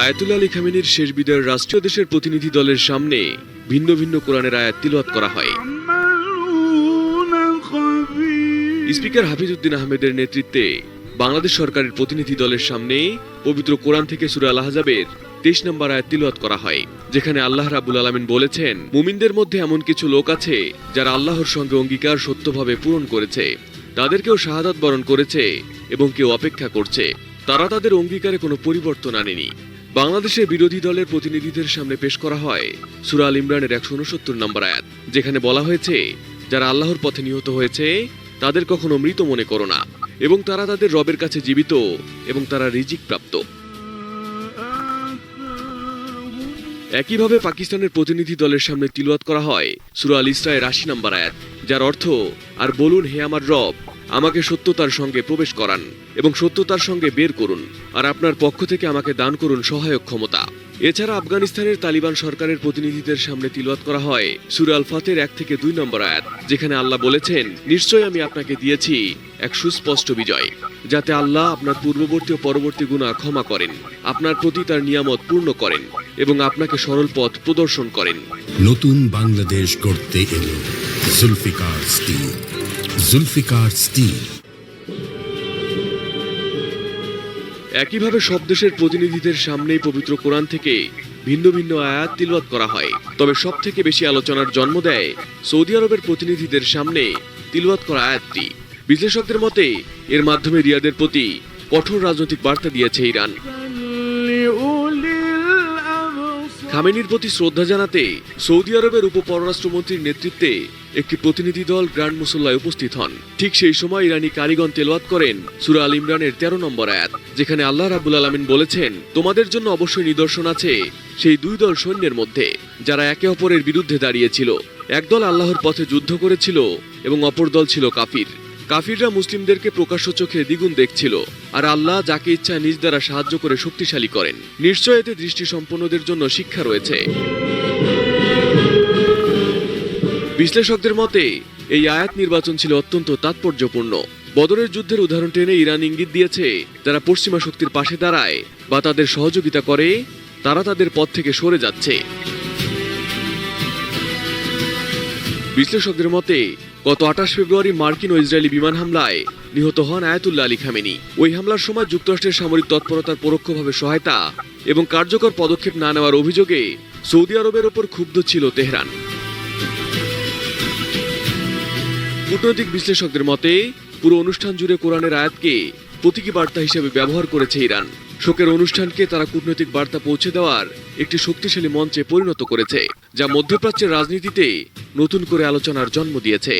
Ayatollah Ali খামেনির শেষ বিদায়ের রাষ্ট্রীয় দেশের প্রতিনিধি দলের সামনে ভিন্ন ভিন্ন কোরআনের আয়াত তিলাওয়াত করা হয়। স্পিকার হাফিজউদ্দিন আহমেদের নেতৃত্বে বাংলাদেশ সরকারের প্রতিনিধি দলের সামনে পবিত্র কোরআন থেকে সূরা আল আহজাবের 23 নম্বর আয়াত তিলাওয়াত করা হয়, যেখানে আল্লাহ রাব্বুল আলামিন বলেছেন, মুমিনদের মধ্যে এমন কিছু লোক আছে যারা আল্লাহর সঙ্গে অঙ্গীকার সত্যভাবে পূরণ করেছে, তাদের কেউ শাহাদাত বরণ করেছে এবং কেউ অপেক্ষা করছে, তারা তাদের অঙ্গীকারে কোনো পরিবর্তন আনেনি। বাংলাদেশের বিরোধী দলের প্রতিনিধিদের সামনে পেশ করা হয় সূরা আল ইমরানের 169 নম্বর আয়াত, যেখানে বলা হয়েছে, যারা আল্লাহর পথে নিহত হয়েছে তাদের কখনো মৃত মনে করো না, এবং তারা তাদের রবের কাছে জীবিত এবং তারা রিজিক প্রাপ্ত। একইভাবে পাকিস্তানের প্রতিনিধি দলের সামনে তিলাওয়াত করা হয় সূরা আল ইসরায়ের 80 নম্বর আয়াত, যার অর্থ, আর বলুন, হে আমার রব, আমাকে সত্যতার সঙ্গে প্রবেশ করান এবং সত্যতার সঙ্গে বের করুন, আর আপনার পক্ষ থেকে আমাকে দান করুন সহায়ক ক্ষমতা। এছাড়া আফগানিস্তানের তালিবান সরকারের প্রতিনিধিদের সামনে তিলাওয়াত করা হয় সূরা আল ফাতের 1 থেকে 2 নম্বর আয়াত, যেখানে আল্লাহ বলেছেন, নিশ্চয়ই আমি আপনাকে দিয়েছি এক সুস্পষ্ট বিজয়, যাতে আল্লাহ আপনার পূর্ববর্তী ও পরবর্তী গুনাহ ক্ষমা করেন, আপনার প্রতি তার নিয়ামত পূর্ণ করেন এবং আপনাকে সরল পথ প্রদর্শন করেন। নতুন বাংলাদেশ গড়তে এলো জুলফিকার স্টিল। জুলফিকার স্টিল। একইভাবে সব দেশের প্রতিনিধিদের সামনেই পবিত্র কোরআন থেকে ভিন্ন ভিন্ন আয়াত তিলাওয়াত করা হয়, তবে সব থেকে বেশি আলোচনার জন্ম দেয় সৌদি আরবের প্রতিনিধিদের সামনে তিলাওয়াত করা আয়াতটি। বিশ্লেষকদের মতে এর মাধ্যমে রিয়াদের প্রতি কঠোর রাজনৈতিক বার্তা দিয়েছে ইরান। খামেনির প্রতি শ্রদ্ধা জানাতে সৌদি আরবের উপপররাষ্ট্রমন্ত্রীর নেতৃত্বে একটি প্রতিনিধি দল গ্র্যান্ড মুসল্লায় উপস্থিত হন। ঠিক সেই সময় ইরানি কারিগণ তেলাওয়াত করেন সূরা আল ইমরানের 13 নম্বর আয়াত, যেখানে আল্লাহ রাব্বুল আলামিন বলেছেন, তোমাদের জন্য অবশ্যই নিদর্শন আছে সেই দুই দল সৈন্যের মধ্যে যারা একে অপরের বিরুদ্ধে দাঁড়িয়েছিল। একদল আল্লাহর পথে যুদ্ধ করেছিল এবং অপর দল ছিল কাফির। কাফিররা মুসলিমদেরকে প্রকাশ্য চোখে দ্বিগুণ দেখছিল, আর আল্লাহ যাকে ইচ্ছা নিজ দ্বারা সাহায্য করে শক্তিশালী করেন। নিশ্চয় এতে দৃষ্টি সম্পন্নদের জন্য শিক্ষা রয়েছে। বিশ্লেষকদের মতে এই আয়াত নির্বাচন ছিল অত্যন্ত তাৎপর্যপূর্ণ। বদরের যুদ্ধের উদাহরণ টেনে ইরান ইঙ্গিত দিয়েছে, যারা পশ্চিমা শক্তির পাশে দাঁড়ায় বা তাদের সহযোগিতা করে তারা তাদের পথ থেকে সরে যাচ্ছে। বিশ্লেষকদের মতে গত 28 ফেব্রুয়ারি মার্কিন ও ইসরায়েলি বিমান হামলায় নিহত হন আয়াতুল্লাহ আলী খামেনি। ওই হামলার সময় যুক্তরাষ্ট্রের সামরিক তৎপরতার পরোক্ষভাবে সহায়তা এবং কার্যকর পদক্ষেপ না নেওয়ার অভিযোগে সৌদি আরবের ওপর ক্ষুব্ধ ছিল তেহরান। কূটনৈতিক বিশ্লেষকদের মতে পুরো অনুষ্ঠান জুড়ে কোরআনের আয়াতকে প্রতীকী বার্তা হিসেবে ব্যবহার করেছে ইরান। শোকের অনুষ্ঠানকে তারা কূটনৈতিক বার্তা পৌঁছে দেওয়ার একটি শক্তিশালী মঞ্চে পরিণত করেছে, যা মধ্যপ্রাচ্যের রাজনীতিতে নতুন করে আলোচনার জন্ম দিয়েছে।